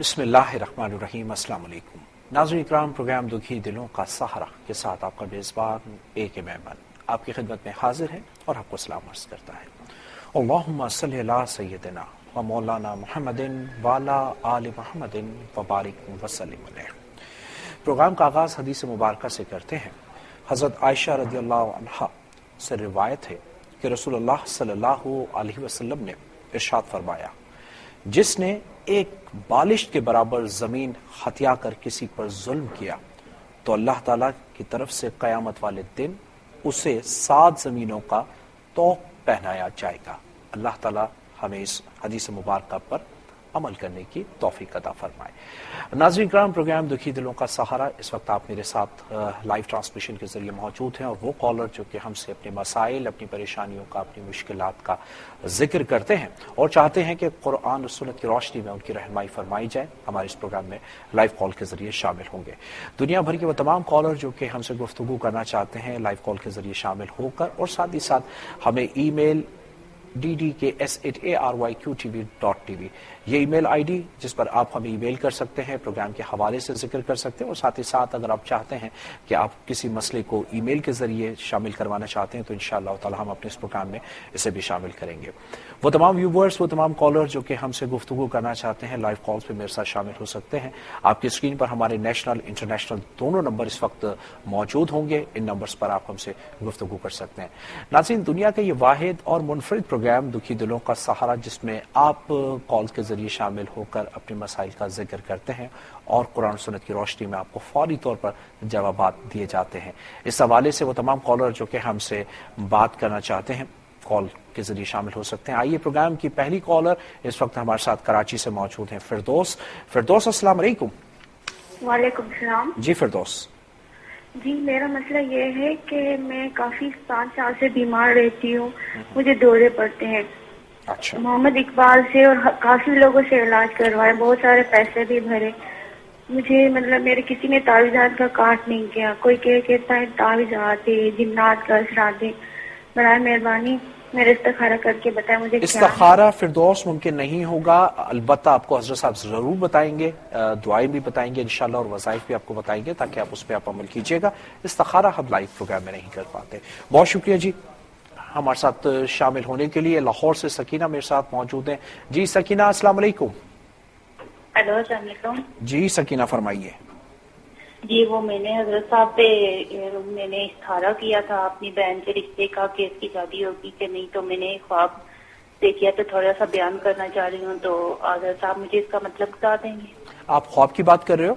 بسم اللہ الرحمن الرحیم۔ السلام علیکم ناظرین اکرام، پروگرام دکھی دلوں کا سہارا کے ساتھ آپ کا میزبان ایک مہمان آپ کی خدمت میں حاضر ہے اور آپ کو سلام عرض کرتا ہے۔ اللہم صلی علی سیدنا و مولانا محمد وعلی آل محمد وبارک وسلم علیہ۔ پروگرام کا آغاز حدیث مبارکہ سے کرتے ہیں۔ حضرت عائشہ رضی اللہ عنہا سے روایت ہے کہ رسول اللہ صلی اللہ علیہ وسلم نے ارشاد فرمایا، جس نے ایک بالشت کے برابر زمین ہتھیا کر کسی پر ظلم کیا تو اللہ تعالیٰ کی طرف سے قیامت والے دن اسے 7 زمینوں کا طوق پہنایا جائے گا۔ اللہ تعالیٰ ہمیں اس حدیث مبارکہ پر عمل کرنے کی توفیق عطا فرمائے۔ ناظرین کرام، پروگرام دکھی دلوں کا سہارا، اس وقت آپ میرے ساتھ لائیو ٹرانسمیشن کے ذریعے موجود ہیں، اور وہ کالر جو کہ ہم سے اپنے مسائل، اپنی پریشانیوں کا، اپنی مشکلات کا ذکر کرتے ہیں اور چاہتے ہیں کہ قرآن اور سنت کی روشنی میں ان کی رہنمائی فرمائی جائے، ہمارے اس پروگرام میں لائیو کال کے ذریعے شامل ہوں گے۔ دنیا بھر کے وہ تمام کالر جو کہ ہم سے گفتگو کرنا چاہتے ہیں، لائیو کال کے ذریعے شامل ہو کر، اور ساتھ ہی ساتھ ہمیں ای میل ddks@aryqtv.tv یہ ای میل آئی ڈی جس پر آپ ہمیں ای میل کر سکتے ہیں، پروگرام کے حوالے سے ذکر کر سکتے ہیں، اور ساتھ ہی ساتھ اگر آپ چاہتے ہیں کہ آپ کسی مسئلے کو ای میل کے ذریعے شامل کروانا چاہتے ہیں تو انشاءاللہ تعالی ہم اپنے اس پروگرام میں اسے بھی شامل کریں گے۔ وہ تمام ویورز، وہ تمام کالر جو کہ ہم سے گفتگو کرنا چاہتے ہیں، لائیو کالز پہ میرے ساتھ شامل ہو سکتے ہیں۔ آپ کی اسکرین پر ہمارے نیشنل انٹرنیشنل دونوں نمبر اس وقت موجود ہوں گے، ان نمبرز پر آپ ہم سے گفتگو کر سکتے ہیں۔ ناظرین، دنیا کا یہ واحد اور منفرد پروگرام دکھی دلوں کا سہارا، جس میں آپ کال کے ذریعے شامل ہو کر اپنے مسائل کا ذکر کرتے ہیں اور قرآن و سنت کی روشنی میں آپ کو فوری طور پر جوابات دیے جاتے ہیں۔ اس حوالے سے وہ تمام کالر جو کہ ہم سے بات کرنا چاہتے ہیں کال کے ذریعے شامل ہو سکتے ہیں۔ آئیے پروگرام کی پہلی کالر اس وقت ہمارے ساتھ کراچی سے موجود ہیں، فردوس۔ فردوس، السلام علیکم۔ وعلیکم السلام۔ جی فردوس۔ جی، میرا مسئلہ یہ ہے کہ میں کافی 5 سال سے بیمار رہتی ہوں، مجھے دورے پڑتے ہیں۔ اچھا۔ محمد اقبال سے اور کافی لوگوں سے علاج کروائے، بہت سارے پیسے بھی بھرے، مجھے میرے کسی نے تعویذات کا کاٹ نہیں کیا۔ کوئی کہتا ہے تعویذات جنات کا اثرات ہے، برائے مہربانی میرے استخارہ کر کے بتائیں مجھے کیا۔ استخارہ فردوس ممکن نہیں ہوگا، البتہ آپ کو حضرت صاحب ضرور بتائیں گے، دعائیں بھی بتائیں گے انشاءاللہ، اور وظائف بھی آپ کو بتائیں گے تاکہ آپ اس پہ عمل کیجیے گا۔ استخارہ ہم لائیو پروگرام میں نہیں کر پاتے۔ بہت شکریہ جی ہمارے ساتھ شامل ہونے کے لیے۔ لاہور سے سکینہ میرے ساتھ موجود ہیں۔ جی سکینہ، السلام علیکم۔ ہیلو، السلام علیکم۔ جی سکینہ، فرمائیے۔ جی، وہ میں نے حضرت صاحب پہ میں نے استخارہ کیا تھا اپنی بہن کے رشتے کا کہ اس کی شادی ہوگی کہ نہیں، تو میں نے خواب دیکھا تو تھوڑا سا بیان کرنا چاہ رہی ہوں، تو حضرت صاحب مجھے اس کا مطلب بتا دیں گے؟ آپ خواب کی بات کر رہے ہو؟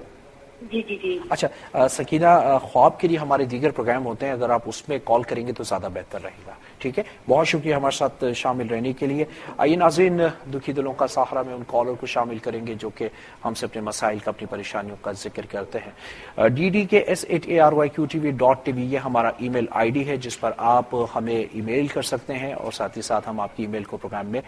جی جی جی۔ اچھا سکینہ، خواب کے لیے ہمارے دیگر پروگرام ہوتے ہیں، اگر آپ اس میں کال کریں گے تو زیادہ بہتر رہے گا، ٹھیک ہے؟ بہت شکریہ ہمارے ساتھ شامل رہنے کے لیے۔ آئیے ناظرین، دکھی دلوں کا سہارا میں ان کالر کو شامل کریں گے جو کہ ہم سے اپنے مسائل کا، اپنی پریشانیوں کا ذکر کرتے ہیں۔ ddks@aryqtv.tv یہ ہمارا ای میل آئی ڈی ہے جس پر آپ ہمیں ای میل کر سکتے ہیں، اور ساتھ ہی ساتھ ہم آپ کی ای میل کو پروگرام میں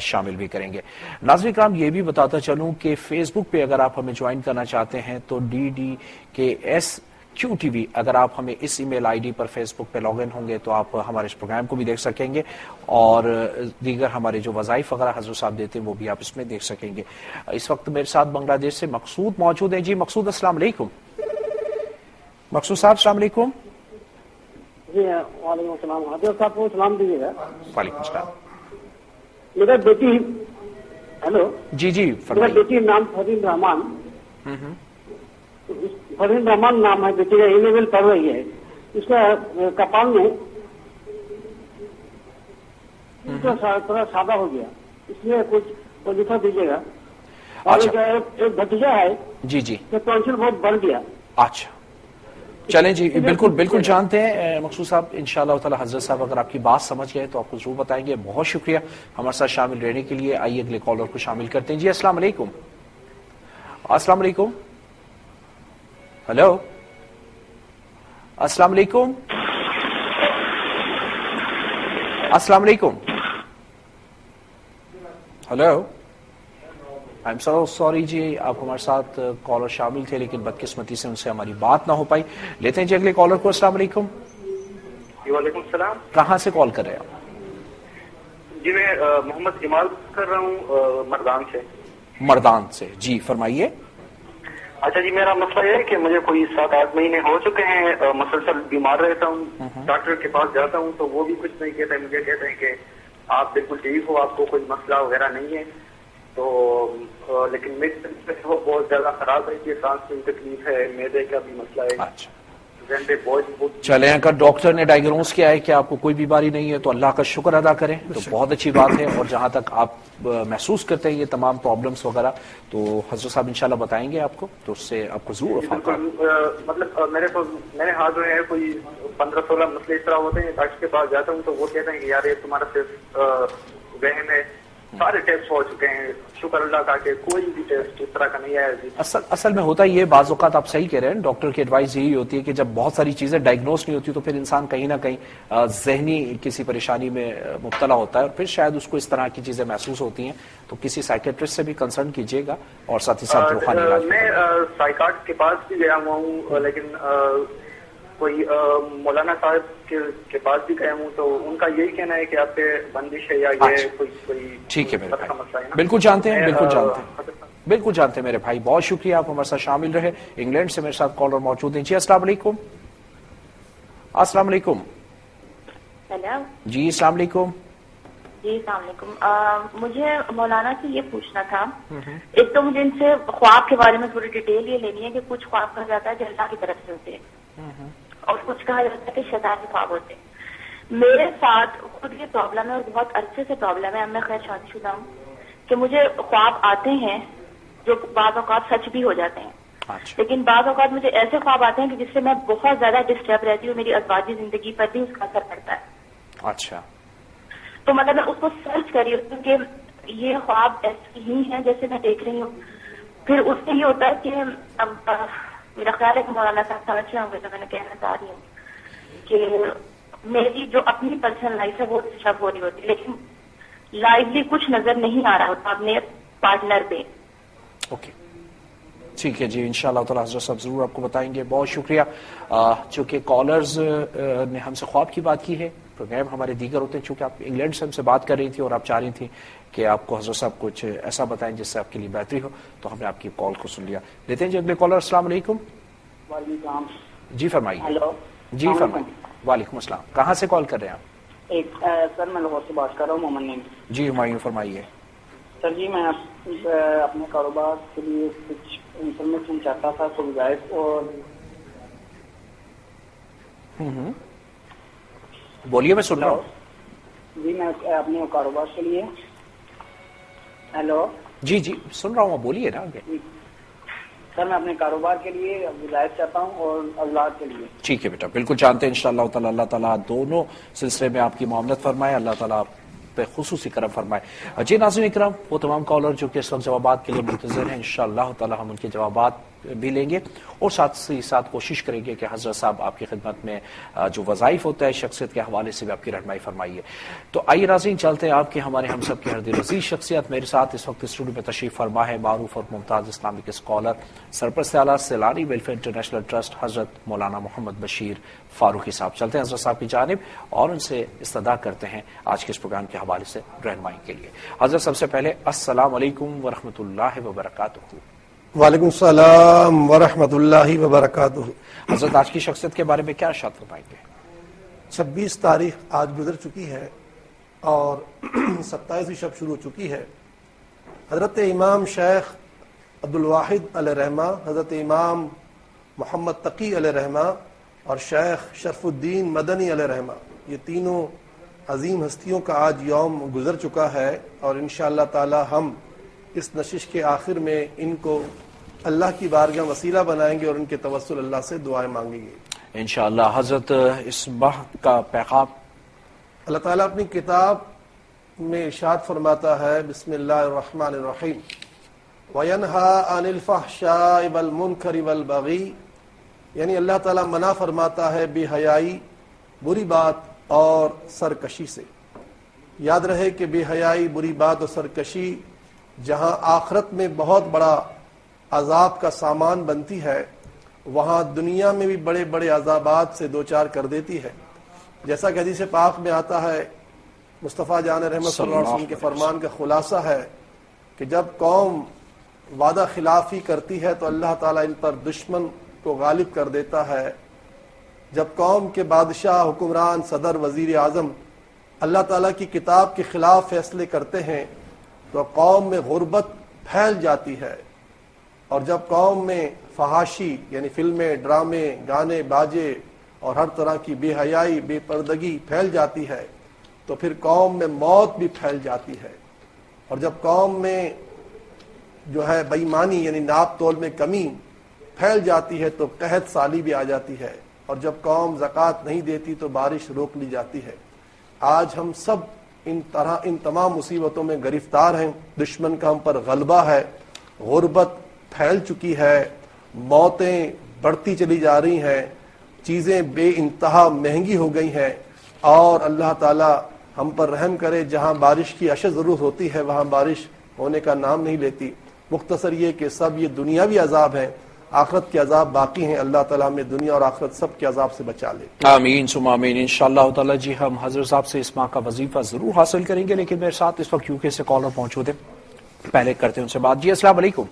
شامل بھی کریں گے۔ ناظرین کرام، یہ بھی بتاتا چلوں کہ فیس بک پہ اگر آپ ہمیں جوائن کرنا چاہتے ہیں تو ddks@QTV اگر آپ ہمیں اس ای میل آئی ڈی پر فیس بک پہ لاگ ان ہوں گے تو آپ ہمارے اس پروگرام کو بھی دیکھ سکیں گے، اور دیگر ہمارے جو وظائف وغیرہ حضرت صاحب دیتے ہیں وہ بھی آپ اس میں دیکھ سکیں گے۔ اس وقت میرے ساتھ بنگلہ دیش سے مقصود موجود ہیں۔ جی مقصود، السلام علیکم۔ مقصود صاحب السلام علیکم۔ جی وعلیکم السلام، حضرت صاحب کو سلام دیجیے گا۔ وعلیکم السلام۔ میرا بیٹی، ہیلو جی جی میرا فرمائیے۔ بیٹی نام فرین رحمان، فرین رحمان نام ہے بیٹی کا، اے لیول پڑھ رہی ہے۔ اس کا کپال میں تھوڑا سادہ ہو گیا، اس لیے کچھ وظیفہ دیجیے گا۔ اور ایک بھتیجا ہے جی جی، کہ ٹونسل بہت بڑھ گیا۔ اچھا چلیں جی، بالکل جانتے ہیں مقصود صاحب، انشاءاللہ تعالی حضرت صاحب اگر آپ کی بات سمجھ گئے تو آپ کو ضرور بتائیں گے۔ بہت شکریہ ہمارے ساتھ شامل رہنے کے لیے۔ آئیے اگلے کالر کو شامل کرتے ہیں۔ جی السلام علیکم۔ السلام علیکم۔ ہلو، السلام علیکم۔ السلام علیکم۔ Hello, I am so sorry جی، آپ ہمارے ساتھ کالر شامل تھے لیکن بدقسمتی سے ان سے ہماری بات نہ ہو پائی۔ لیتے ہیں جی اگلے کالر کو۔ السلام علیکم۔ جی وعلیکم السلام۔ کہاں سے کال کر رہے ہیں آپ؟ جی میں محمد جمال کر رہا ہوں مردان سے۔ مردان سے. جی فرمائیے. اچھا جی، میرا مسئلہ یہ ہے کہ مجھے کوئی 7-8 مہینے ہو چکے ہیں، مسلسل بیمار رہتا ہوں. ڈاکٹر کے پاس جاتا ہوں تو وہ بھی کچھ نہیں کہتا ہے، مجھے کہتے ہیں کہ آپ بالکل ٹھیک ہو، آپ کو کوئی مسئلہ وغیرہ نہیں ہے. تو لیکن میری طبیعت بہت زیادہ خراب رہتی ہے، سانس کی تکلیف ہے، معدے کا بھی مسئلہ ہے. اچھا چلیں، اگر ڈاکٹر نے ڈائگنوز کیا ہے کہ آپ کو کوئی بیماری نہیں ہے تو اللہ کا شکر ادا کریں، تو بہت اچھی بات ہے. اور جہاں تک آپ محسوس کرتے ہیں یہ تمام پرابلمس وغیرہ، تو حضرت صاحب انشاءاللہ بتائیں گے آپ کو، تو اس سے آپ کو ضرور افاقہ. مطلب میرے ہاتھ جو ہے کوئی 15-16 مسئلے اس طرح ہوتے ہیں. ڈاکٹر کے پاس جاتا ہوں تو وہ کہتے ہیں کہ یار یہ تمہارا صرف وہم ہے، سارے ٹیسٹ ہو چکے ہیں، شکر اللہ کا کہ کوئی بھی ٹیسٹ اس طرح کا نہیں آیا. اصل میں ہوتا یہ بعض اوقات آپ صحیح کہہ رہے ہیں، ڈاکٹر کی ایڈوائز یہی ہوتی ہے کہ جب بہت ساری چیزیں ڈائگنوز نہیں ہوتی تو پھر انسان کہیں نہ کہیں ذہنی کسی پریشانی میں مبتلا ہوتا ہے، اور پھر شاید اس کو اس طرح کی چیزیں محسوس ہوتی ہیں. تو کسی سائیکیٹرسٹ سے بھی کنسلٹ کیجیے گا، اور ساتھ ہی ساتھ روحانی علاج. میں سائیکاٹرسٹ کے پاس بھی گیا ہوا ہوں، لیکن کوئی مولانا صاحب کے پاس بھی گیا ہوں تو ان کا یہی کہنا ہے کہ آپ پہ بندش ہے یا یہ کوئی ٹھیک ہے میرے بھائی، بالکل جانتے ہیں، بالکل جانتے ہیں میرے بھائی. بہت شکریہ آپ ہمارے ساتھ شامل رہے. انگلینڈ سے میرے ساتھ کالر موجود ہیں. جی السلام علیکم. السلام علیکم. ہیلو. جی السلام علیکم. جی السلام علیکم. مجھے مولانا سے یہ پوچھنا تھا، ایک تو مجھے ان سے خواب کے بارے میں تھوڑی ڈیٹیل یہ لینی ہے کہ کچھ خواب کہا جاتا ہے جو اللہ کی طرف سے ہوتے ہیں اور کچھ کہا جاتا ہے کہ شیطان کے خواب ہوتے ہیں. میرے ساتھ خود یہ پرابلم ہے اور بہت عرصے سے پرابلم ہے، میں خیر شادی شدہ ہوں، کہ مجھے خواب آتے ہیں جو بعض اوقات سچ بھی ہو جاتے ہیں، لیکن بعض اوقات مجھے ایسے خواب آتے ہیں کہ جس سے میں بہت زیادہ ڈسٹرب رہتی ہوں، میری ازواجی زندگی پر بھی اس کا اثر پڑتا ہے. اچھا. تو مطلب میں اس کو سرچ کر رہی ہوں کہ یہ خواب ایسے ہی ہیں جیسے میں دیکھ رہی ہوں. پھر اس سے یہ ہوتا ہے کہ اب میرا خیال ہے کہ مولانا صاحب سمجھ رہے ہوں گے تو میں نے کہنا چاہ رہی ہوں کہ میری جو اپنی پرسنل لائف ہے وہ ڈسٹرب ہو رہی ہوتی، لیکن لائفلی کچھ نظر نہیں آ رہا ہوتا اپنے پارٹنر پہ. اوکے ٹھیک ہے جی، انشاءاللہ تعالی حضرت صاحب ضرور آپ کو بتائیں گے. بہت شکریہ. چونکہ کالرز نے ہم سے خواب کی بات کی ہے، پروگرام ہمارے دیگر ہوتے ہیں، چونکہ آپ انگلینڈ سے ہم سے بات کر رہی تھی اور آپ چاہ رہی تھی کہ آپ کو حضرت صاحب کچھ ایسا بتائیں جس سے آپ کے لیے بہتری ہو، تو ہم نے آپ کی کال کو سن لیا. لیتے ہیں جی اگلے کالر. السلام علیکم. وعلیکم السلام. جی فرمائیے. ہیلو. جی فرمائیے. وعلیکم السلام. کہاں سے کال کر رہے ہیں آپ؟ سر میں لاہور سے بات کر رہا ہوں، محمد نعیم. جی ہمایوں فرمائیے. سر جی میں اپنے کاروبار کے لیے کچھ انفارمیشن چاہتا تھا، کوئی گائیڈ. اور بولیے میں سن رہا ہوں. جی میں اپنے کاروبار کے لیے. ہیلو. جی جی سن رہا ہوں، بولیے نا آگے. سر میں اپنے کاروبار کے لیے ہدایت چاہتا ہوں اور اولاد کے لیے. ٹھیک ہے بیٹا، بالکل جانتے ہیں انشاءاللہ تعالی اللہ تعالیٰ دونوں سلسلے میں آپ کی معاملت فرمائے، اللہ تعالیٰ پہ خصوصی کرم فرمائے. جی ناظرین اکرام، وہ تمام کالر جو کہ اس وقت جوابات کے لیے منتظر ہیں، انشاءاللہ تعالی ہم ان کے جوابات بھی لیں گے اور ساتھ ہی ساتھ کوشش کریں گے کہ حضرت صاحب آپ کی خدمت میں جو وظائف ہوتا ہے شخصیت کے حوالے سے بھی آپ کی رہنمائی فرمائیے. تو آئیے ناظرین چلتے ہیں آپ کے ہمارے ہم سب کے ہردل عزیز شخصیت. میرے ساتھ اس وقت اسٹوڈیو میں تشریف فرما ہے معروف اور ممتاز اسلامک اسکالر، سرپرست اعلیٰ سیلانی ویلفیئر انٹرنیشنل ٹرسٹ حضرت مولانا محمد بشیر فاروقی صاحب. چلتے ہیں حضرت صاحب کی جانب اور ان سے استدعا کرتے ہیں آج کے اس پروگرام کے حوالے سے رہنمائی کے لیے. حضرت سب سے پہلے السلام علیکم ورحمۃ اللہ وبرکاتہ. وعلیکم السلام ورحمۃ اللہ وبرکاتہ. حضرت آج کی شخصیت کے بارے میں کیا ارشاد فرمائیں گے؟ 26 تاریخ آج گزر چکی ہے اور 27ویں شب شروع ہو چکی ہے. حضرت امام شیخ عبدالواحد علیہ رحمہ، حضرت امام محمد تقی علیہ رحمہ اور شیخ شرف الدین مدنی علیہ رحمہ، یہ تینوں عظیم ہستیوں کا آج یوم گزر چکا ہے، اور انشاءاللہ تعالی ہم اس نشش کے آخر میں ان کو اللہ کی بارگاہ وسیلہ بنائیں گے اور ان کے توسل اللہ سے دعائیں مانگیں گے انشاءاللہ. حضرت اس ماہ کا پیغام اللہ تعالیٰ اپنی کتاب میں ارشاد فرماتا ہے، بسم اللہ الرحمن الرحیم، وَيَنْهَا عَنِ الْفَحْشَاءِ وَالْمُنْكَرِ وَالْبَغِي، یعنی اللہ تعالیٰ منع فرماتا ہے بے حیائی، بری بات اور سرکشی سے. یاد رہے کہ بے حیائی، بری بات اور سرکشی جہاں آخرت میں بہت بڑا عذاب کا سامان بنتی ہے، وہاں دنیا میں بھی بڑے بڑے عذابات سے دوچار کر دیتی ہے. جیسا کہ حدیث پاک میں آتا ہے، مصطفیٰ جان رحمت صلی اللہ علیہ وسلم کے فرمان کا خلاصہ ہے کہ جب قوم وعدہ خلافی کرتی ہے تو اللہ تعالیٰ ان پر دشمن کو غالب کر دیتا ہے. جب قوم کے بادشاہ، حکمران، صدر، وزیر اعظم اللہ تعالیٰ کی کتاب کے خلاف فیصلے کرتے ہیں تو قوم میں غربت پھیل جاتی ہے. اور جب قوم میں فحاشی یعنی فلمیں، ڈرامے، گانے باجے اور ہر طرح کی بے حیائی، بے پردگی پھیل جاتی ہے تو پھر قوم میں موت بھی پھیل جاتی ہے. اور جب قوم میں جو ہے بے ایمانی یعنی ناپ تول میں کمی پھیل جاتی ہے تو قحط سالی بھی آ جاتی ہے. اور جب قوم زکوٰۃ نہیں دیتی تو بارش روک لی جاتی ہے. آج ہم سب ان تمام مصیبتوں میں گرفتار ہیں. دشمن کا ہم پر غلبہ ہے، غربت پھیل چکی ہے، موتیں بڑھتی چلی جا رہی ہیں، چیزیں بے انتہا مہنگی ہو گئی ہیں. اور اللہ تعالی ہم پر رحم کرے، جہاں بارش کی اشد ضرورت ہوتی ہے وہاں بارش ہونے کا نام نہیں لیتی. مختصر یہ کہ سب یہ دنیاوی عذاب ہیں، آخرت کے عذاب باقی ہیں. اللہ تعالیٰ ہمیں دنیا اور آخرت سب کے عذاب سے بچا لے. آمین ثم آمین. انشاءاللہ تعالی جی ہم حضرت صاحب سے اس ماہ کا وظیفہ ضرور حاصل کریں گے، لیکن میرے ساتھ اس وقت UK سے کالر موجود ہیں. پہلے کرتے ہیں ان سے بات. جی السلام علیکم.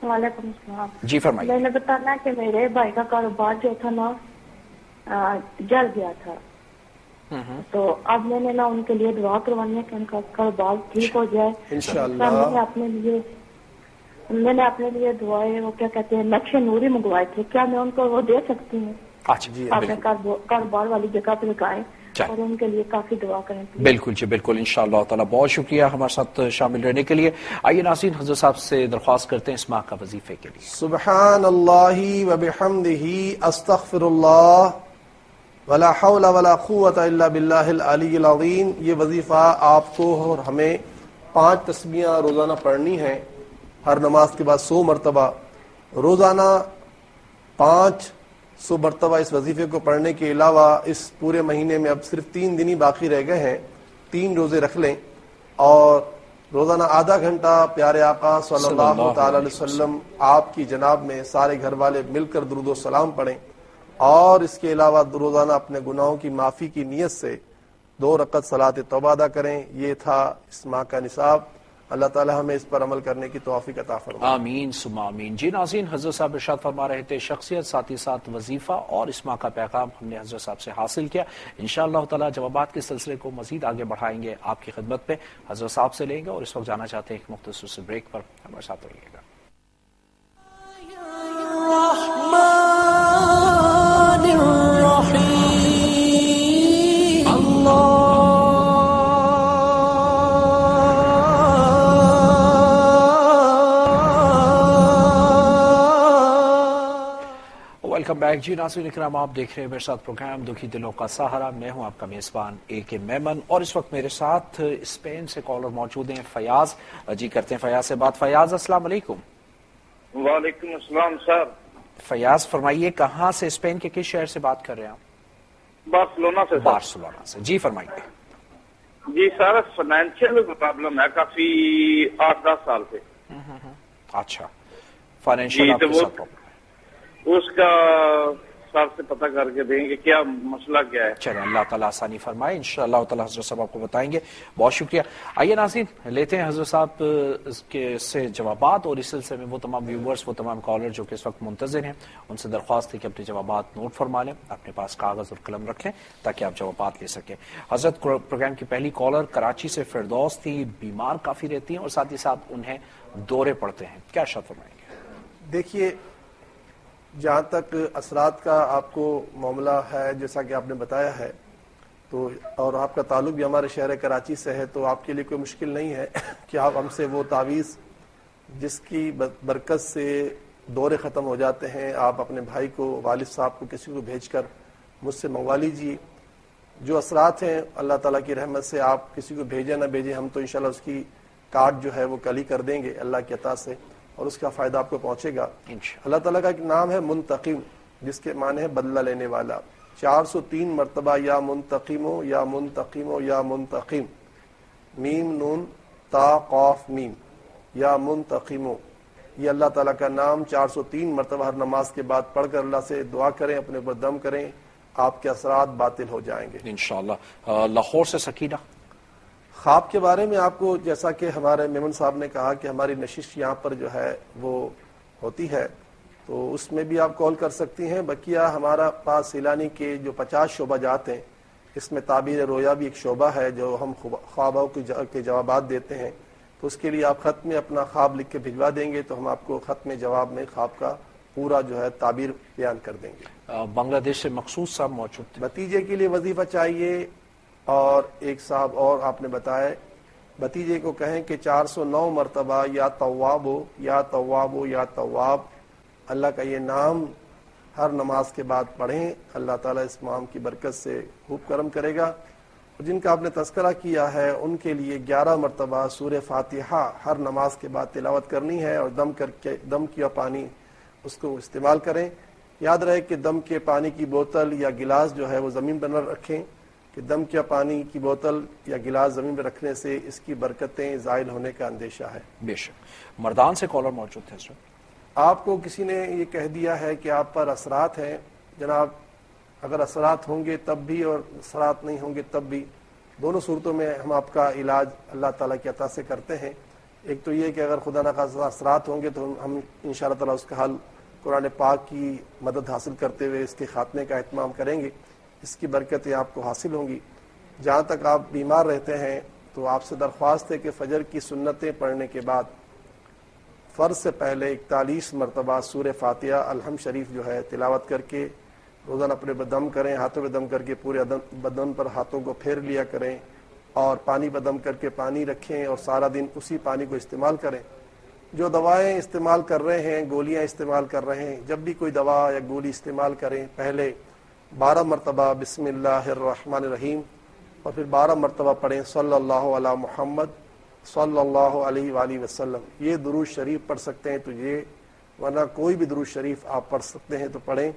وعلیکم السلام. جی فرمائیے. میں نے بتانا کہ میرے بھائی کا کاروبار جو تھا نا جل گیا تھا، تو اب میں نے نا ان کے لیے دعا کروانی ہے کہ ان کا کاروبار ٹھیک ہو جائے. انشاءاللہ. میں نے اپنے لیے دعائیں وہ کیا کہتے ہیں نقشے نوری منگوائے تھے، کیا میں ان کو وہ دے سکتی ہوں؟ اچھا جی اپنے کاروبار والی جگہ پہ لگائیں اور ان کے لیے کافی دعا کریں. بالکل جی بالکل. انشاءاللہ تعالی بہت شکریہ ہمارے ساتھ شامل رہنے کے لیے. آئیے ناظرین حضرت صاحب سے درخواست کرتے ہیں اس ماہ کا وظیفے کے لیے. سبحان اللہ و بحمدہ استغفر اللہ ولا حول ولا قوت الا باللہ العلی العظیم. یہ وظیفہ آپ کو اور ہمیں 5 تسبیحاں روزانہ پڑھنی ہیں، ہر نماز کے بعد 100 مرتبہ روزانہ. 500 مرتبہ اس وظیفے کو پڑھنے کے علاوہ اس پورے مہینے میں اب صرف 3 دن ہی باقی رہ گئے ہیں. 3 روزے رکھ لیں اور روزانہ آدھا گھنٹہ پیارے آقا صلی اللہ تعالی علیہ وسلم آپ کی جناب میں سارے گھر والے مل کر درود و سلام پڑھیں. اور اس کے علاوہ روزانہ اپنے گناہوں کی معافی کی نیت سے 2 رکعت صلاۃ توبہ ادا کریں. یہ تھا اس ماہ کا نصاب. اللہ تعالی ہمیں اس پر عمل کرنے کی توفیق عطا فرمائے. آمین ثم آمین. جی ناظرین حضرت صاحب ارشاد فرما رہے تھے شخصیت، ساتھ ہی ساتھ وظیفہ اور اس ماہ کا پیغام ہم نے حضرت صاحب سے حاصل کیا. انشاءاللہ تعالی جوابات کے سلسلے کو مزید آگے بڑھائیں گے، آپ کی خدمت پہ حضرت صاحب سے لیں گے. اور اس وقت جانا چاہتے ہیں ایک مختصر سے بریک پر، ہمارے ساتھ رہیے گا. Welcome back. جی ناظرین اکرام، آپ دیکھ رہے ہیں میرے ساتھ پروگرام دکھی دلوں کا سہارا. میں ہوں آپ کا میزبان AK میمن، اور اس وقت میرے ساتھ اسپین سے کالر موجود ہیں فیاض. جی کرتے ہیں فیاض سے بات. فیاض السلام علیکم. وعلیکم السلام سر. فیاض فرمائیے کہاں سے، اسپین کے کس شہر سے بات کر رہے ہیں آپ؟ بارسلونا سے. بارسلونا سے. جی فرمائیے. جی سر فائنینشیل پرابلم ہے کافی 8-10 سال سے. اچھا فائنینشیل آپ کے ساتھ پرابلم، اس کا سر سے پتہ کر کے دیں گے کیا مسئلہ کیا ہے. چلیں اللہ تعالیٰ آسانی فرمائے. انشاءاللہ تعالیٰ حضرت صاحب آپ کو بتائیں گے. بہت شکریہ. آئیے ناظرین لیتے ہیں حضرت صاحب کے سے جوابات، اور اس سلسلے میں وہ تمام ویورز، وہ تمام کالر جو کہ اس وقت منتظر ہیں، ان سے درخواست ہے کہ اپنے جوابات نوٹ فرما لیں، اپنے پاس کاغذ اور قلم رکھیں تاکہ آپ جوابات لے سکیں. حضرت پروگرام کی پہلی کالر کراچی سے فردوس تھی. بیمار کافی رہتی ہیں اور ساتھ ہی ساتھ انہیں دورے پڑتے ہیں، کیا ارشاد فرمائیں گے؟ دیکھیے جہاں تک اثرات کا آپ کو معاملہ ہے، جیسا کہ آپ نے بتایا ہے، تو اور آپ کا تعلق بھی ہمارے شہر کراچی سے ہے، تو آپ کے لیے کوئی مشکل نہیں ہے کہ آپ ہم سے وہ تعویذ جس کی برکت سے دورے ختم ہو جاتے ہیں، آپ اپنے بھائی کو، والد صاحب کو، کسی کو بھیج کر مجھ سے منگوا لیجیے. جو اثرات ہیں اللہ تعالیٰ کی رحمت سے، آپ کسی کو بھیجیں نہ بھیجیں، ہم تو انشاءاللہ اس کی کارڈ جو ہے وہ کل ہی کر دیں گے اللہ کی عطا سے، اور اس کا فائدہ آپ کو پہنچے گا. اللہ تعالیٰ کا ایک نام ہے منتقم، جس کے معنی ہے بدلہ لینے والا. 403 مرتبہ یا منتقمو یا منتقمو یا منتقم، میم نون تا قاف میم، یا منتقمو، یہ اللہ تعالیٰ کا نام 403 مرتبہ ہر نماز کے بعد پڑھ کر اللہ سے دعا کریں، اپنے اوپر دم کریں، آپ کے اثرات باطل ہو جائیں گے انشاءاللہ. لاہور سے سکینہ. خواب کے بارے میں آپ کو جیسا کہ ہمارے میمن صاحب نے کہا کہ ہماری نشست یہاں پر جو ہے وہ ہوتی ہے، تو اس میں بھی آپ کال کر سکتی ہیں. بقیہ ہمارا پاس سیلانی کے جو 50 شعبہ جات ہیں، اس میں تعبیر رویا بھی ایک شعبہ ہے جو ہم خوابوں کے جوابات دیتے ہیں. تو اس کے لیے آپ خط میں اپنا خواب لکھ کے بھجوا دیں گے تو ہم آپ کو خط میں جواب میں خواب کا پورا جو ہے تعبیر بیان کر دیں گے. بنگلہ دیش سے مقصود صاحب موجود تھے. بھتیجے کے لیے وظیفہ چاہیے، اور ایک صاحب اور آپ نے بتایا بھتیجے کو کہیں کہ 409 مرتبہ یا تواب ہو یا تواب ہو یا تواب، اللہ کا یہ نام ہر نماز کے بعد پڑھیں. اللہ تعالیٰ اس مام کی برکت سے خوب کرم کرے گا. اور جن کا آپ نے تذکرہ کیا ہے ان کے لیے 11 مرتبہ سورہ فاتحہ ہر نماز کے بعد تلاوت کرنی ہے، اور دم کیا پانی اس کو استعمال کریں. یاد رہے کہ دم کے پانی کی بوتل یا گلاس جو ہے وہ زمین پر نہ رکھیں، کہ دم کیا پانی کی بوتل یا گلاس زمین پر رکھنے سے اس کی برکتیں زائل ہونے کا اندیشہ ہے. بے شک. مردان سے کالر موجود تھے. آپ کو کسی نے یہ کہہ دیا ہے کہ آپ پر اثرات ہیں. جناب، اگر اثرات ہوں گے تب بھی اور اثرات نہیں ہوں گے تب بھی، دونوں صورتوں میں ہم آپ کا علاج اللہ تعالیٰ کی عطا سے کرتے ہیں. ایک تو یہ کہ اگر خدا نخواستہ اثرات ہوں گے تو ہم انشاءاللہ تعالیٰ اس کا حل قرآن پاک کی مدد حاصل کرتے ہوئے اس کے خاتمے کا اہتمام کریں گے. اس کی برکتیں آپ کو حاصل ہوں گی. جہاں تک آپ بیمار رہتے ہیں تو آپ سے درخواست ہے کہ فجر کی سنتیں پڑھنے کے بعد فرض سے پہلے 41 مرتبہ سورہ فاتحہ الحمد شریف جو ہے تلاوت کر کے روزانہ اپنے بدم کریں، ہاتھوں پہ دم کر کے پورے بدن پر ہاتھوں کو پھیر لیا کریں، اور پانی پہ دم کر کے پانی رکھیں اور سارا دن اسی پانی کو استعمال کریں. جو دوائیں استعمال کر رہے ہیں، گولیاں استعمال کر رہے ہیں، جب بھی کوئی دوا یا گولی استعمال کریں پہلے 12 مرتبہ بسم اللہ الرحمن الرحیم اور پھر 12 مرتبہ پڑھیں صلی اللہ علی محمد صلی اللہ علیہ وآلہ وسلم. یہ درود شریف پڑھ سکتے ہیں تو یہ، ورنہ کوئی بھی درود شریف آپ پڑھ سکتے ہیں تو پڑھیں.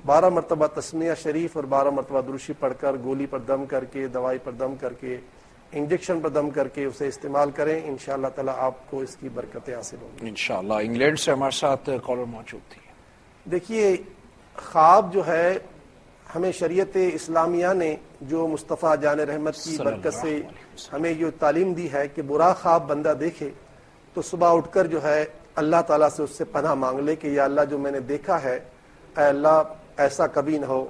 12 مرتبہ تسمیہ شریف اور 12 مرتبہ درود شریف پڑھ کر گولی پر دم کر کے، دوائی پر دم کر کے، انجیکشن پر دم کر کے اسے استعمال کریں. انشاءاللہ تعالیٰ آپ کو اس کی برکتیں حاصل ہوں گی انشاءاللہ. انگلینڈ سے ہمارے ساتھ کالر موجود تھی. دیکھیے، خواب جو ہے ہمیں شریعت اسلامیہ نے جو مصطفیٰ جان رحمت کی برکت سے ہمیں جو تعلیم دی ہے کہ برا خواب بندہ دیکھے تو صبح اٹھ کر جو ہے اللہ تعالیٰ سے اس سے پناہ مانگ لے کہ یا اللہ جو میں نے دیکھا ہے اے اللہ ایسا کبھی نہ ہو.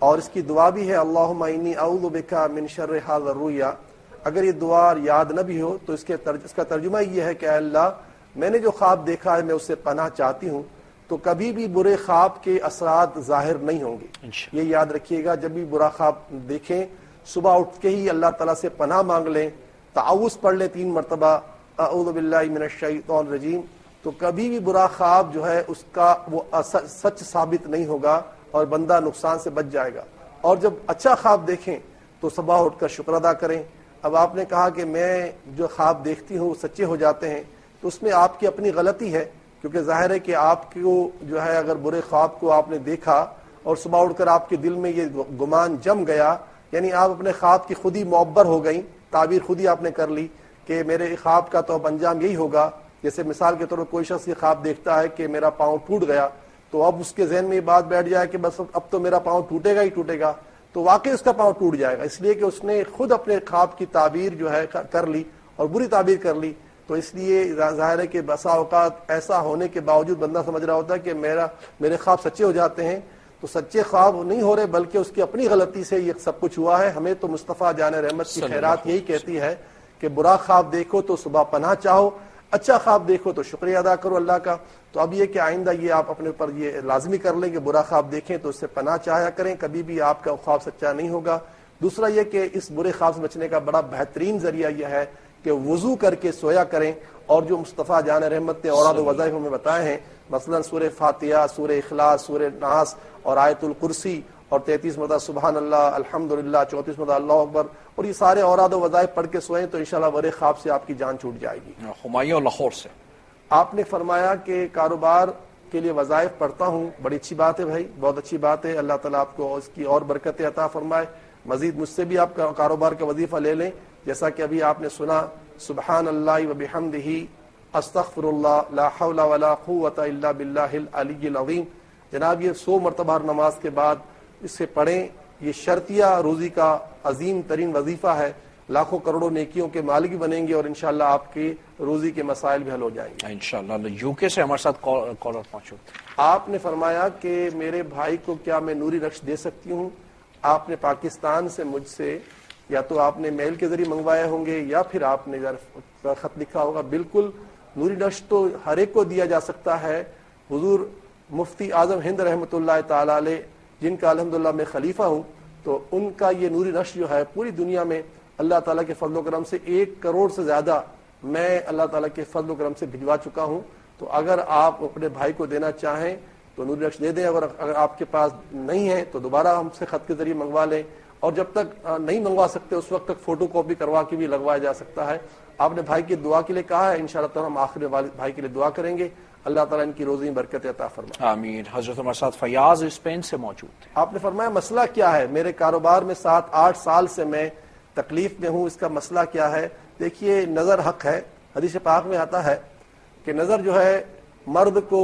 اور اس کی دعا بھی ہے اللہم انی اعوذ بک من شر ھذا الرؤیا. اگر یہ دعا یاد نہ بھی ہو تو اس کا ترجمہ یہ ہے کہ اے اللہ میں نے جو خواب دیکھا ہے میں اس سے پناہ چاہتی ہوں، تو کبھی بھی برے خواب کے اثرات ظاہر نہیں ہوں گے. یہ یاد رکھیے گا، جب بھی برا خواب دیکھیں صبح اٹھ کے ہی اللہ تعالیٰ سے پناہ مانگ لیں، تعوذ پڑھ لیں 3 مرتبہ اعوذ باللہ من الشیطان الرجیم، تو کبھی بھی برا خواب جو ہے اس کا وہ سچ ثابت نہیں ہوگا اور بندہ نقصان سے بچ جائے گا. اور جب اچھا خواب دیکھیں تو صبح اٹھ کر شکر ادا کریں. اب آپ نے کہا کہ میں جو خواب دیکھتی ہوں سچے ہو جاتے ہیں، تو اس میں آپ کی اپنی غلطی ہے، کیونکہ ظاہر ہے کہ آپ کو جو ہے اگر برے خواب کو آپ نے دیکھا اور صبح اٹھ کر آپ کے دل میں یہ گمان جم گیا، یعنی آپ اپنے خواب کی خود ہی معبر ہو گئیں، تعبیر خود ہی آپ نے کر لی کہ میرے خواب کا تو اب انجام یہی ہوگا. جیسے مثال کے طور پر کوئی شخص یہ خواب دیکھتا ہے کہ میرا پاؤں ٹوٹ گیا، تو اب اس کے ذہن میں یہ بات بیٹھ جائے کہ بس اب تو میرا پاؤں ٹوٹے گا ہی ٹوٹے گا، تو واقعی اس کا پاؤں ٹوٹ جائے گا، اس لیے کہ اس نے خود اپنے خواب کی تعبیر جو ہے کر لی اور بری تعبیر کر لی. تو اس لیے ظاہر ہے کہ بسا اوقات ایسا ہونے کے باوجود بندہ سمجھ رہا ہوتا ہے کہ میرے خواب سچے ہو جاتے ہیں، تو سچے خواب نہیں ہو رہے بلکہ اس کی اپنی غلطی سے یہ سب کچھ ہوا ہے. ہمیں تو مصطفیٰ جان رحمت کی خیرات یہی کہتی ہے کہ برا خواب دیکھو تو صبح پناہ چاہو، اچھا خواب دیکھو تو شکریہ ادا کرو اللہ کا. تو اب یہ کہ آئندہ یہ آپ اپنے اوپر یہ لازمی کر لیں کہ برا خواب دیکھیں تو اس سے پناہ چاہیا کریں، کبھی بھی آپ کا خواب سچا نہیں ہوگا. دوسرا یہ کہ اس برے خواب سے بچنے کا بڑا بہترین ذریعہ یہ ہے کہ وضو کر کے سویا کریں، اور جو مصطفیٰ جان رحمت نے اوراد و وظائف میں بتائے ہیں، مثلا سورہ فاتحہ، سورہ اخلاص، سورہ ناس اور آیت الکرسی، اور 33 مرتبہ سبحان اللہ، الحمدللہ، 34 مرتبہ اللہ اکبر، اور یہ سارے اوراد و وظائف پڑھ کے سوئیں تو انشاءاللہ برے خواب سے آپ کی جان چھوٹ جائے گی. ہمایوں لاہور سے آپ نے فرمایا کہ کاروبار کے لیے وظائف پڑھتا ہوں. بڑی اچھی بات ہے بھائی، بہت اچھی بات ہے. اللہ تعالیٰ آپ کو اس کی اور برکتیں عطا فرمائے. مزید مجھ سے بھی آپ کاروبار کا وظیفہ لے لیں، جیسا کہ ابھی آپ نے سنا سبحان اللہ و بحمدہ استغفر اللہ لا حول ولا قوت الا باللہ العلی العظیم. جناب یہ 100 مرتبہ ہر نماز کے بعد اس سے پڑھیں. یہ شرطیہ روزی کا عظیم ترین وظیفہ ہے، لاکھوں کروڑوں نیکیوں کے مالک بھی بنیں گے اور انشاءاللہ آپ کی روزی کے مسائل بھی حل ہو جائیں گے انشاءاللہ. یو کے سے ہمارے ساتھ کالر موجود. آپ نے فرمایا کہ میرے بھائی کو کیا میں نوری نقش دے سکتی ہوں؟ آپ نے پاکستان سے مجھ سے یا تو آپ نے میل کے ذریعے منگوائے ہوں گے یا پھر آپ نے خط لکھا ہوگا. بالکل نوری نقش تو ہر ایک کو دیا جا سکتا ہے. حضور مفتی اعظم ہند رحمۃ اللہ تعالی علیہ جن کا الحمدللہ میں خلیفہ ہوں، تو ان کا یہ نوری نقش جو ہے پوری دنیا میں اللہ تعالیٰ کے فضل و کرم سے 1 کروڑ سے زیادہ میں اللہ تعالیٰ کے فضل و کرم سے بھجوا چکا ہوں. تو اگر آپ اپنے بھائی کو دینا چاہیں تو نوری نقش دے دیں. اگر آپ کے پاس نہیں ہے تو دوبارہ ہم سے خط کے ذریعے منگوا لیں، اور جب تک نہیں منگوا سکتے اس وقت تک فوٹو کاپی کروا کے بھی لگوایا جا سکتا ہے. آپ نے بھائی کی دعا کے لیے کہا ہے، انشاءاللہ تعالیٰ ہم آخر بھائی کے لیے دعا کریں گے. اللہ تعالیٰ ان کی روزی میں برکت عطا فرمائے. آمین. حضرت ہمارے ساتھ فیاض اسپین سے موجود ہیں. آپ نے فرمایا مسئلہ کیا ہے؟ میرے کاروبار میں 7-8 سال سے میں تکلیف میں ہوں، اس کا مسئلہ کیا ہے؟ دیکھیے نظر حق ہے. حدیث پاک میں آتا ہے کہ نظر جو ہے مرد کو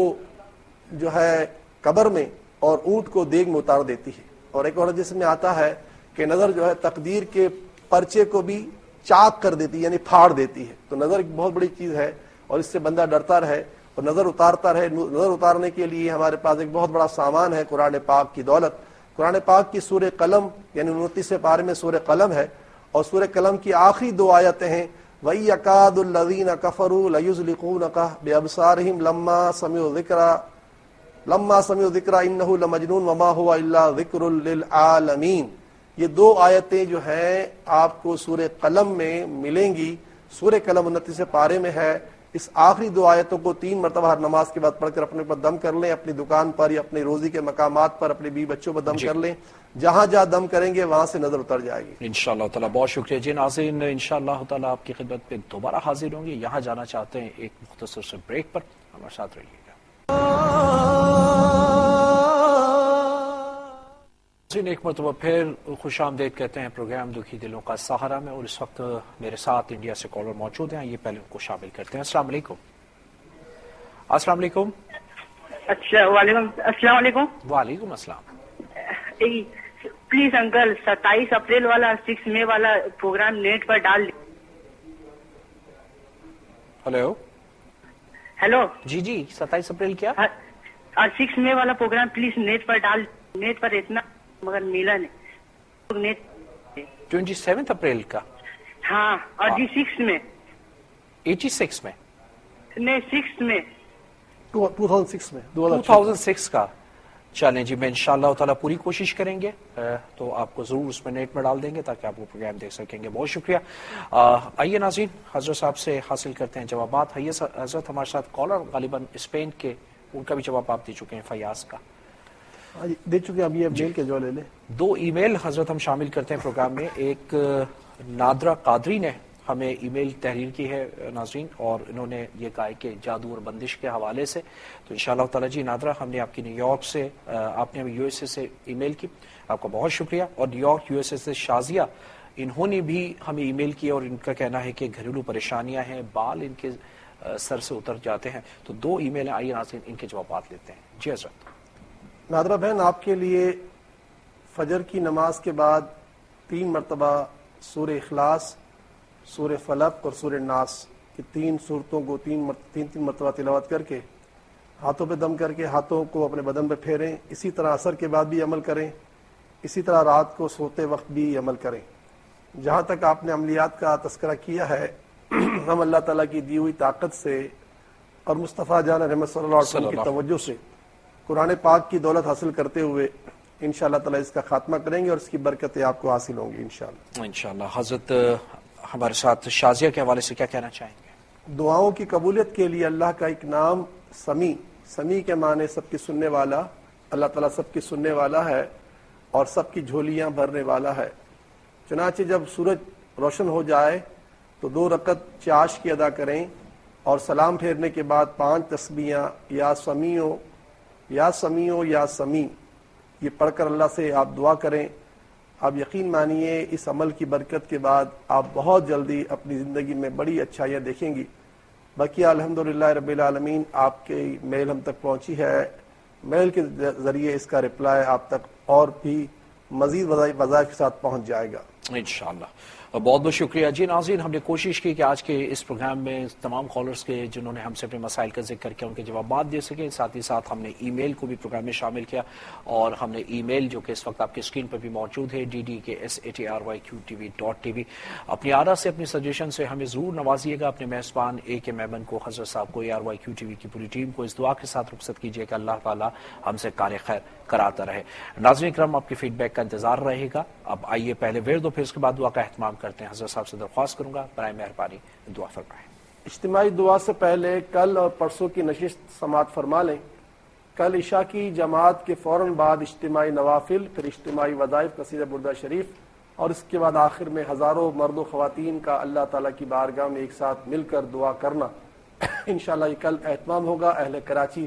جو ہے قبر میں اور اونٹ کو دیگ میں اتار دیتی ہے. اور ایک اور حدیث میں آتا ہے کہ نظر جو ہے تقدیر کے پرچے کو بھی چاک کر دیتی ہے، یعنی پھاڑ دیتی ہے. تو نظر ایک بہت بڑی چیز ہے اور اس سے بندہ ڈرتا رہے اور نظر اتارتا رہے. نظر اتارنے کے لیے ہمارے پاس ایک بہت بڑا سامان ہے، قرآن پاک کی دولت. قرآن پاک کی سورہ قلم یعنی 29 پارے میں سورہ قلم ہے، اور سورہ قلم کی آخری 2 آیتیں ہیں وَيَكَادُ الَّذِينَ كَفَرُوا لَيُزْلِقُونَكَ بِأَبْصَارِهِمْ لَمَّا سَمِعُوا ذِكْرَ إِنَّهُ لَمَجْنُونٌ وَمَا هُوَ إِلَّا ذِكْرٌ لِّلْعَالَمِينَ. یہ 2 آیتیں جو ہیں آپ کو سورہ قلم میں ملیں گی. سورہ قلم 29 پارے میں ہے. اس آخری 2 آیتوں کو 3 مرتبہ ہر نماز کے بعد پڑھ کر اپنے پر دم کر لیں. اپنی دکان پر یا اپنی روزی کے مقامات پر اپنے بیوی بچوں پر دم کر لیں. جہاں جہاں دم کریں گے وہاں سے نظر اتر جائے گی انشاءاللہ تعالیٰ. بہت شکریہ جی. ناظرین انشاءاللہ تعالیٰ آپ کی خدمت پہ دوبارہ حاضر ہوں گے. یہاں جانا چاہتے ہیں ایک مختصر سے بریک پر، ہمارے ساتھ رہیے گا. ایک مرتبہ پھر خوش آمدید کہتے ہیں پروگرام دکھی دلوں کا سہارا میں، اور اس وقت میرے ساتھ انڈیا سے کالر موجود ہیں. یہ پہلے ان کو شامل کرتے ہیں. السلام علیکم. السلام علیکم. اچھا وعلیکم السلام علیکم. وعلیکم السلام. پلیز انکل 27 اپریل والا 6 مئی والا پروگرام نیٹ پر ڈال دیں. ہلو. ہیلو. جی 27 اپریل کیا؟ اور 6 مئی والا پروگرام پلیز نیٹ پر ڈال. نیٹ پر اتنا مگر ملا نہیں. نیٹ 27 اپریل کا؟ ہاں. اور جی 6 میں 86 میں نہیں 6 میں 2006 میں 2006 کا. چلیں جی، میں انشاءاللہ تعالیٰ پوری کوشش کریں گے تو آپ کو ضرور اس میں نیٹ میں ڈال دیں گے تاکہ آپ وہ پروگرام دیکھ سکیں گے. بہت شکریہ. آئیے ناظرین حضرت صاحب سے حاصل کرتے ہیں جوابات. حضرت ہمارے ساتھ کالر غالباً اسپین کے، ان کا بھی جواب آپ دے چکے ہیں. فیاض کا دے چکے. اب یہ میل کے جو لے لیں. 2 ای میل حضرت ہم شامل کرتے ہیں پروگرام میں. ایک نادرہ قادری نے ہمیں ای میل تحریر کی ہے ناظرین، اور انہوں نے یہ کہا ہے کہ جادو اور بندش کے حوالے سے. تو انشاءاللہ تعالیٰ جی نادرہ، ہم نے آپ کی نیو یارک سے، آپ نے ہمیں یو ایس اے سے ای میل کی، آپ کا بہت شکریہ. اور new York U S A سے شازیہ، انہوں نے بھی ہمیں ای میل کی اور ان کا کہنا ہے کہ گھریلو پریشانیاں ہیں، بال ان کے سر سے اتر جاتے ہیں. تو 2 ای میل ہیں. آئیے ناظرین ان کے جوابات لیتے ہیں. جی حضرت. نادرہ بہن، آپ کے لیے فجر کی نماز کے بعد 3 مرتبہ سورہ اخلاص، سورہ فلق اور سورہ ناس کی 3 صورتوں کو 3 مرتبہ تلاوت کر کے ہاتھوں پہ دم کر کے ہاتھوں کو اپنے بدن پہ پھیریں. اسی طرح عصر کے بعد بھی عمل کریں. اسی طرح رات کو سوتے وقت بھی عمل کریں. جہاں تک آپ نے عملیات کا تذکرہ کیا ہے، ہم اللہ تعالیٰ کی دی ہوئی طاقت سے اور مصطفیٰ جان رحمت صلی اللہ علیہ وسلم کی توجہ سے قرآن پاک کی دولت حاصل کرتے ہوئے انشاءاللہ تعالیٰ اس کا خاتمہ کریں گے اور اس کی برکتیں آپ کو حاصل ہوں گی انشاءاللہ. انشاءاللہ. حضرت ہمارے ساتھ شازیہ کے حوالے سے کیا کہنا چاہیں گے؟ دعاؤں کی قبولیت کے لیے اللہ کا ایک نام سمیع کے معنی سب کی سننے والا. اللہ تعالیٰ سب کی سننے والا ہے اور سب کی جھولیاں بھرنے والا ہے. چنانچہ جب سورج روشن ہو جائے تو 2 رکعت چاش کی ادا کریں اور سلام پھیرنے کے بعد 5 تسبیحاں یا سمیع یا سمیع یا سمیع یہ پڑھ کر اللہ سے آپ دعا کریں. آپ یقین مانیے اس عمل کی برکت کے بعد آپ بہت جلدی اپنی زندگی میں بڑی اچھائیاں دیکھیں گی. باقی الحمدللہ رب العالمین آپ کی میل ہم تک پہنچی ہے. میل کے ذریعے اس کا رپلائی آپ تک اور بھی مزید وظائف کے ساتھ پہنچ جائے گا انشاءاللہ. بہت بہت شکریہ جی ناظرین. ہم نے کوشش کی کہ آج کے اس پروگرام میں تمام کالرز کے جنہوں نے ہم سے اپنے مسائل کا ذکر کیا ان کے جوابات دے سکیں. ساتھ ہی ساتھ ہم نے ای میل کو بھی پروگرام میں شامل کیا اور ہم نے ای میل جو کہ اس وقت آپ کی اسکرین پر بھی موجود ہے ddksatryqtv.tv. اپنی آرا سے اپنی سجیشن سے ہمیں ضرور نوازیے گا. اپنے میزبان کے میمن کو حضرت صاحب کو ARYQTV کی پوری ٹیم کو اس دعا کے ساتھ رخصت کیجیے کہ اللہ تعالی ہم سے کار خیر کراتا رہے. ناظرین کرام آپ کی فیڈ بیک کا انتظار رہے گا. اب آئیے پہلے ورد پھر اس کے بعد دعا کا اہتمام کرتے ہیں. حضرت صاحب سے درخواست کروں گا برائے مہربانی دعا فرمائیں. اجتماعی دعا سے پہلے کل اور پرسوں کی نشست سماعت فرما لیں. کل عشاء کی جماعت کے فوراً بعد اجتماعی نوافل، پھر اجتماعی وظائف قصیدہ بردہ شریف اور اس کے بعد آخر میں ہزاروں مرد و خواتین کا اللہ تعالیٰ کی بارگاہ میں ایک ساتھ مل کر دعا کرنا. انشاءاللہ یہ کل اہتمام ہوگا. اہل کراچی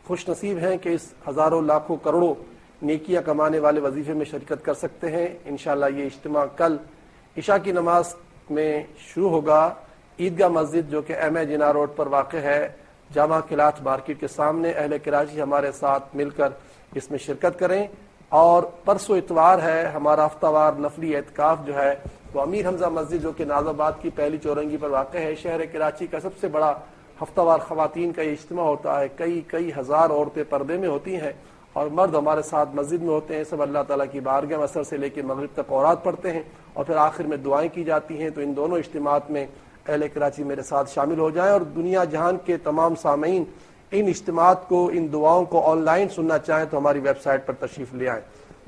خوش نصیب ہیں کہ اس ہزاروں لاکھوں کروڑوں نیکیاں کمانے والے وظیفے میں شرکت کر سکتے ہیں. انشاءاللہ یہ اجتماع کل عشاء کی نماز میں شروع ہوگا. عیدگاہ مسجد جو کہ ایم اے جناح روڈ پر واقع ہے، جامع کلاٹ مارکیٹ کے سامنے. اہل کراچی ہمارے ساتھ مل کر اس میں شرکت کریں. اور پرسوں اتوار ہے ہمارا ہفتہ وار نفلی اعتکاف جو ہے وہ امیر حمزہ مسجد جو کہ ناز آباد کی پہلی چورنگی پر واقع ہے، شہر کراچی کا سب سے بڑا ہفتہ وار خواتین کا یہ اجتماع ہوتا ہے. کئی ہزار عورتیں پردے میں ہوتی ہیں اور مرد ہمارے ساتھ مسجد میں ہوتے ہیں. سب اللہ تعالیٰ کی بارگاہ میں عصر سے لے کے مغرب تک اوراد پڑھتے ہیں اور پھر آخر میں دعائیں کی جاتی ہیں. تو ان دونوں اجتماعات میں اہل کراچی میرے ساتھ شامل ہو جائیں. اور دنیا جہان کے تمام سامعین ان اجتماعات کو، ان دعاؤں کو آن لائن سننا چاہیں تو ہماری ویب سائٹ پر تشریف لے آئیں.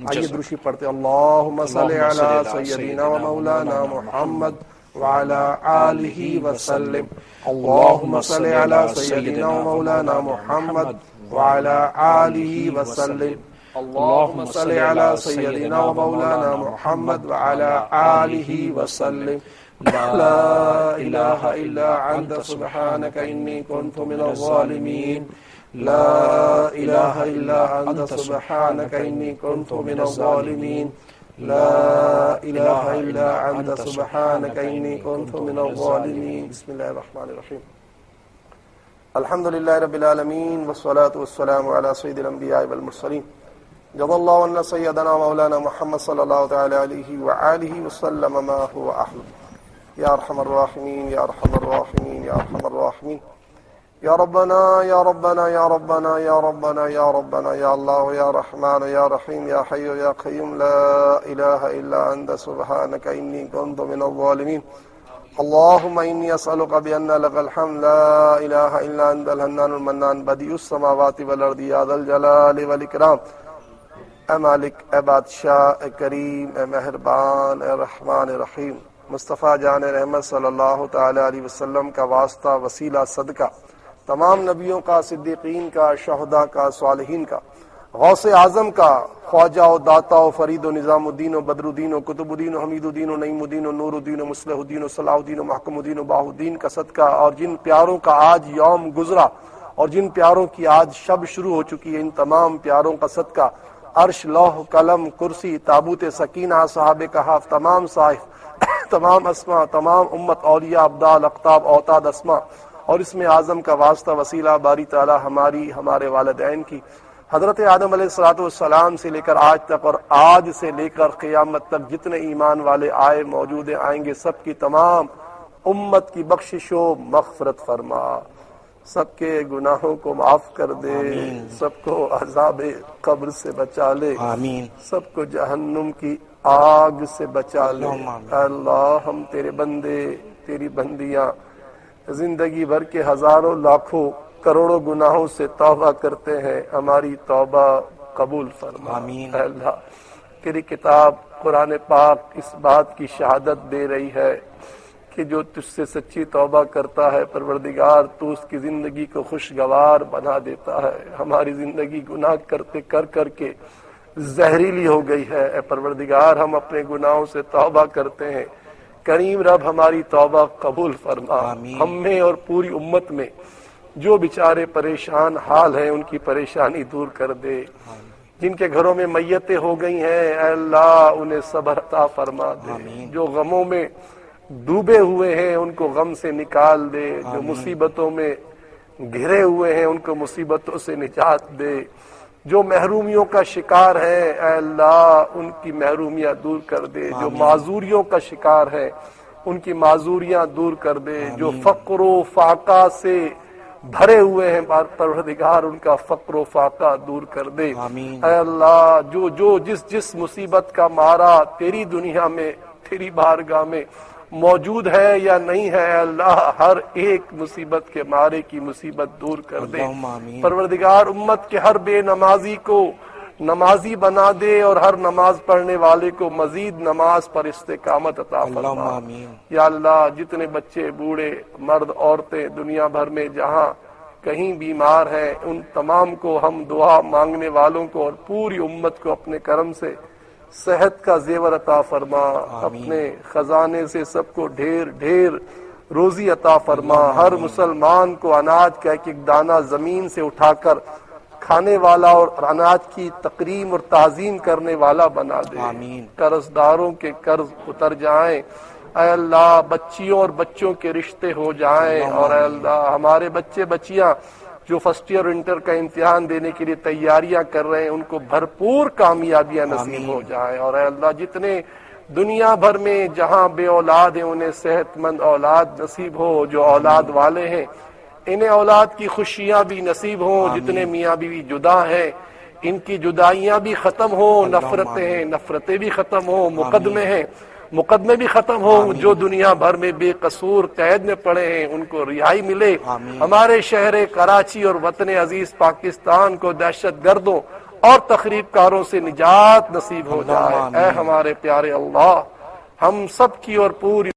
آئیے درشی پڑھتے ہیں. اللہم صلی علی سیدنا و مولانا محمد وعلی آلہ وسلم. اللہم صلی علی سیدنا و مولانا محمد وعلی آلہ وسلم. اللہم صلی علی سیدنا و مولانا محمد وعلی آلہ وسلم. لا الہ الا انت سبحانک انی کنت من الظالمین. لا الہ الا انت سبحانک انی کنت من الظالمین. لا الہ الا انت سبحانک انی کنت من الظالمین. بسم اللہ الرحمن الرحیم. الحمدللہ رب العالمین والصلاة والسلام علی سید الانبیاء والمرسلین. جزا اللہ عنا سیدنا مولانا محمد صلی اللہ تعالی علیہ وآلہ وسلم ما هو اہل. یا ارحم الراحمین یا ارحم الراحمین یا ارحم الراحمین. یا ربنا یا ربنا یا ربنا یا ربنا یا ربنا یا اللہ یا رحمان یا رحیم یا حی یا قیوم. لا الہ الا انت سبحانک انی کنت من الظالمین. اللہم انی اسألک بأن لک الحمد لا الہ الا انت الحنان المنان بدیع السماوات والارض یا ذا الجلال والاکرام. اے مالک، اے بادشاہ، اے کریم، اے مہربان، اے رحمان رحیم. مصطفیٰ جان رحمت صلی اللہ تعالی علیہ وسلم کا واسطہ، وسیلہ، صدقہ تمام نبیوں کا، صدیقین کا، شہداء کا، صالحین کا، غوث اعظم کا، خواجہ و داتا و فرید و نظام الدین و بدر الدین و قطب الدین و حمید الدین و نعیم الدین و نور الدین و مصلح الدین و صلاح الدین و محکم الدین و باہ الدین کا صدقہ. اور جن پیاروں کا آج یوم گزرا اور جن پیاروں کی آج شب شروع ہو چکی ہے، ان تمام پیاروں کا صدقہ عرش، لوح، قلم، کرسی، تابوت سکینہ، صحابہ کہف، تمام صاحب، تمام اسماء، تمام امت، اولیاء، ابدال، اقطاب، اوتاد، اسماء اور اس میں اعظم کا واسطہ وسیلہ باری تعالی ہمارے والدین کی، حضرت آدم علیہ السلام سے لے کر آج تک اور آج سے لے کر قیامت تک جتنے ایمان والے آئے، موجود آئیں گے، سب کی تمام امت کی بخشش و مغفرت فرما. سب کے گناہوں کو معاف کر دے. سب کو عذاب قبر سے بچا لے. سب کو جہنم کی آگ سے بچا لے. اللہ ہم تیرے بندے، تیری بندیاں زندگی بھر کے ہزاروں لاکھوں کروڑوں گناہوں سے توبہ کرتے ہیں. ہماری توبہ قبول فرما. اے اللہ تیری کتاب قرآن پاک اس بات کی شہادت دے رہی ہے کہ جو تجھ سے سچی توبہ کرتا ہے پروردگار تو اس کی زندگی کو خوشگوار بنا دیتا ہے. ہماری زندگی گناہ کرتے کر کے زہریلی ہو گئی ہے. اے پروردگار ہم اپنے گناہوں سے توبہ کرتے ہیں. کریم رب ہماری توبہ قبول فرما. ہم میں اور پوری امت میں جو بیچارے پریشان حال ہیں ان کی پریشانی دور کر دے. جن کے گھروں میں میتیں ہو گئی ہیں اے اللہ انہیں صبر عطا فرما دے. جو غموں میں ڈوبے ہوئے ہیں ان کو غم سے نکال دے. جو مصیبتوں میں گھرے ہوئے ہیں ان کو مصیبتوں سے نجات دے. جو محرومیوں کا شکار ہیں اے اللہ ان کی محرومیاں دور کر دے، جو معذوریوں کا شکار ہے ان کی معذوریاں دور کر دے، جو فقر و فاقہ سے بھرے ہوئے ہیں پروردگار ان کا فقر و فاقہ دور کر دے۔ اے اللہ جو جس مصیبت کا مارا تیری دنیا میں تیری بارگاہ میں موجود ہے یا نہیں ہے، اے اللہ ہر ایک مصیبت کے مارے کی مصیبت دور کر دے۔ پروردگار امت کے ہر بے نمازی کو نمازی بنا دے اور ہر نماز پڑھنے والے کو مزید نماز پر استقامت عطا فرما۔ یا اللہ جتنے بچے بوڑھے مرد عورتیں دنیا بھر میں جہاں کہیں بیمار ہیں ان تمام کو ہم دعا مانگنے والوں کو اور پوری امت کو اپنے کرم سے صحت کا زیور عطا فرما، اپنے خزانے سے سب کو ڈھیر ڈھیر روزی عطا فرما، ہر مسلمان کو اناج کا ایک ایک دانہ زمین سے اٹھا کر کھانے والا اور اناج کی تقریم اور تعظیم کرنے والا بنا دے۔ قرض داروں کے قرض اتر جائیں، اے اللہ بچیوں اور بچوں کے رشتے ہو جائیں، اور اے اللہ ہمارے بچے بچیاں جو فرسٹ ایئر انٹر کا امتحان دینے کے لیے تیاریاں کر رہے ہیں ان کو بھرپور کامیابیاں نصیب ہو جائیں، اور اے اللہ جتنے دنیا بھر میں جہاں بے اولاد ہیں انہیں صحت مند اولاد نصیب ہو، جو اولاد والے ہیں انہیں اولاد کی خوشیاں بھی نصیب ہوں، جتنے میاں بیوی جدا ہیں ان کی جدائیاں بھی ختم ہوں، نفرتیں بھی ختم ہوں، مقدمے بھی ختم ہوں، جو دنیا بھر میں بے قصور قید میں پڑے ہیں ان کو رہائی ملے، ہمارے شہر کراچی اور وطن عزیز پاکستان کو دہشت گردوں اور تخریب کاروں سے نجات نصیب ہو جائے۔ اے ہمارے پیارے اللہ ہم سب کی اور پوری